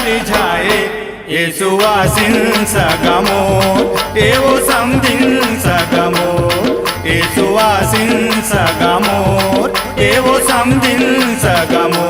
परिझाए ये सुवासिन सगमो एवो समदिन सगमो ये सुवासिन सगमो एवो समदिन सगमो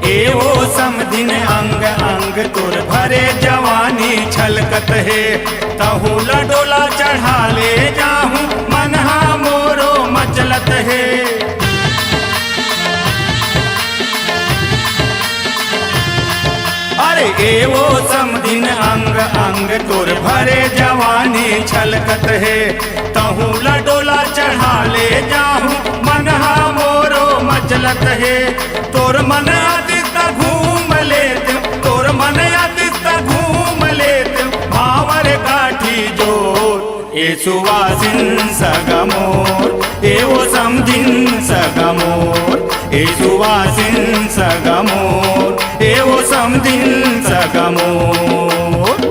एवो समदिन अंग अंग तुर भरे जवानी छलकत है तहुला डोला चढ़ा ले जाहूं मनहा मोरो मचलत है अरे एवो समदिन अंग अंग तुर भरे जवानी छलकत है तहुला डोला चढ़ा ले जाहूं मनहा मोरो मचलत है तोर मन घूम लेते तोर मन घूम लेते भावर काठी जोर ए सुवासिन सगमोर एवो समदिन सगमोर ए सुवासिन सगमोर एवो समदिन सगमोर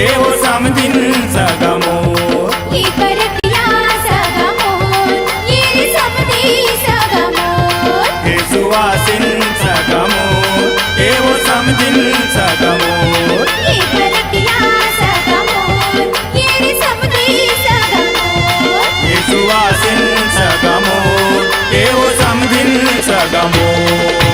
एवो समदिन सगमोर ये परतिया सगमोर ये समदी सगमोर हे सुवासिन सगमोर एवो समदिन सगमोर ये परतिया सगमोर ये समदी सगमोर हे सुवासिन सगमोर एवो समदिन सगमोर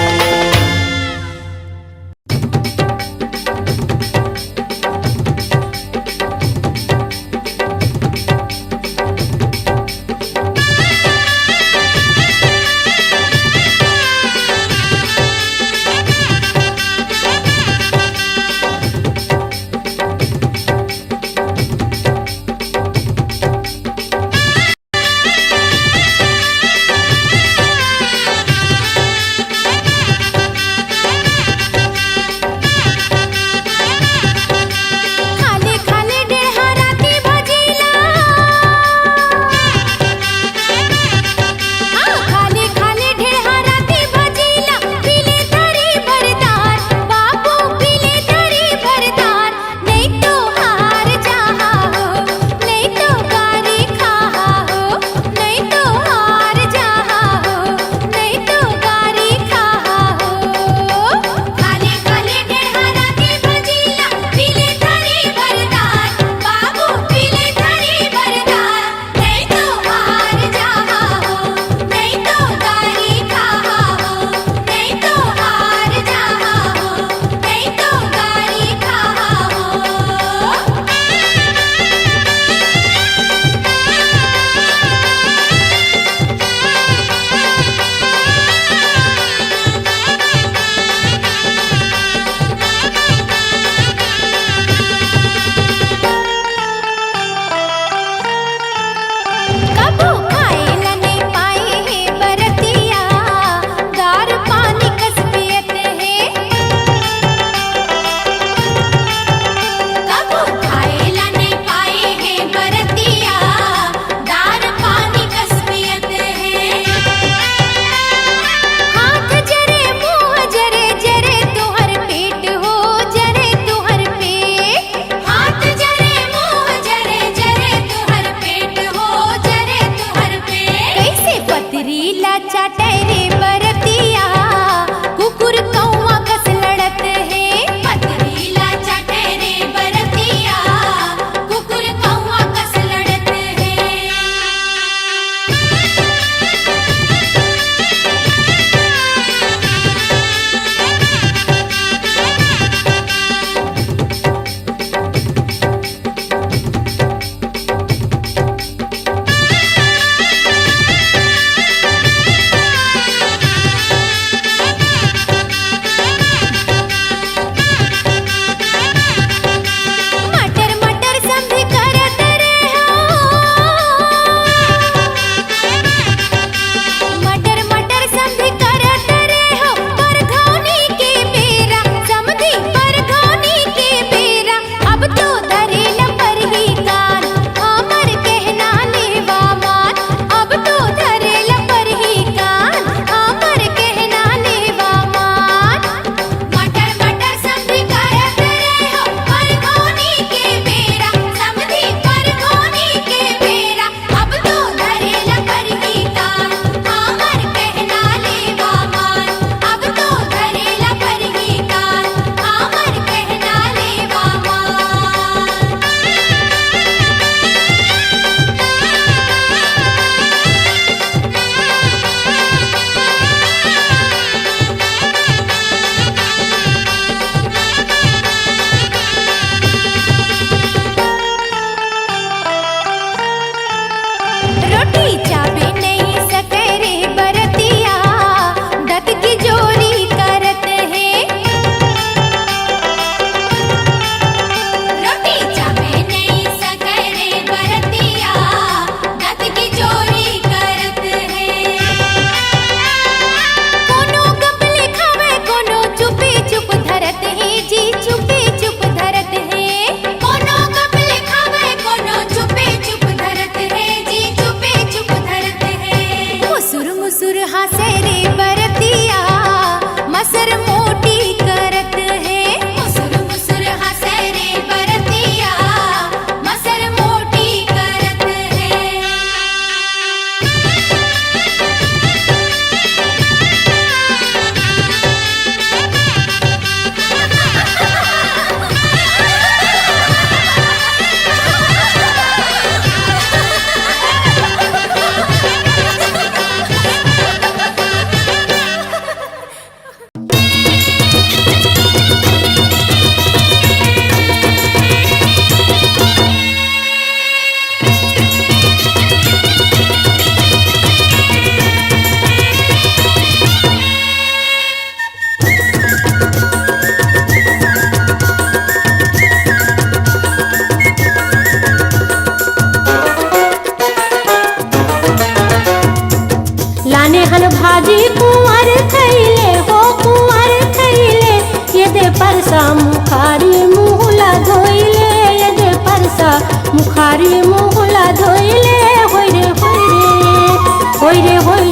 मुखारी मोहला धोइले होय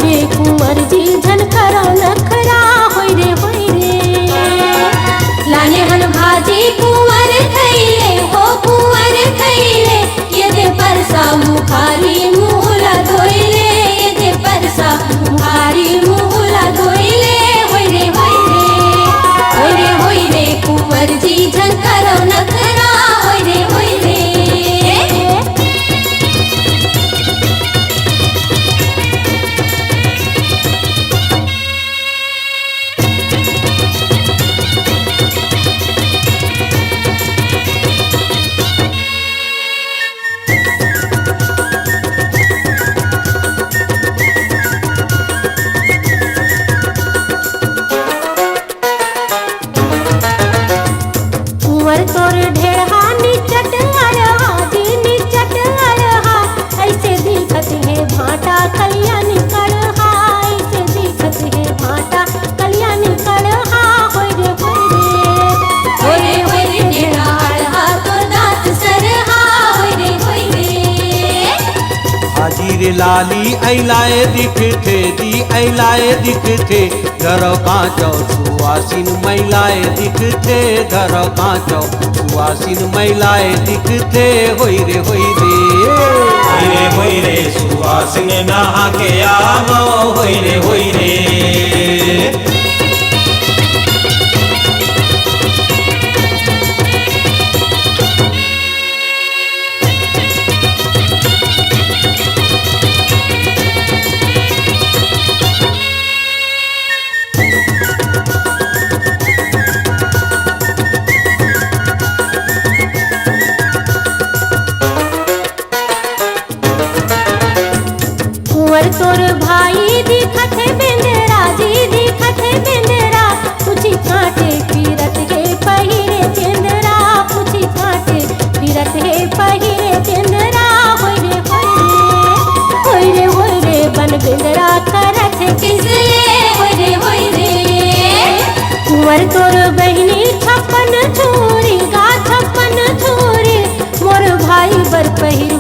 रे कुंवर जी झनकरा नखरा होय रे लाने हन भाजी कुंवर खैले हो कुंवर खैले यदे परसा मुखारी मुहला धोइले यदे परसा मुखारी मुहला धोइले होय रे कुंवर जी झनकरा नखरा होय रे कुंवर तोर ढेरहा निचट अरहा जी निचट अरहा ऐसे दिखत है भाटा कलिया निकलहा ऐसे दिखत है भाटा कलिया निकलहा होय रे ढेराहा तोर दांत सरहा होय रे हाजीर लाली ऐलाए दिखते दी ऐलाए दिखते घर कांचो सुवासिन महिलाए दिखते घर कांचो सुवासिन महिलाए दिखते होय रे सुवासिन नहा के आवो होय रे कुंवर तोर भाई दिखत है बेंदरा जी दिखत है बेंदरा पूछी कांटे पीरत है पहिरे चंदरा पूछी कांटे पीरत है पहिरे चंदरा होय रे बन बेंदरा करत है किसले होय रे कुंवर तोर बहिनी छप्पन छुरी गा छप्पन छुरी मोर भाई बर पहिर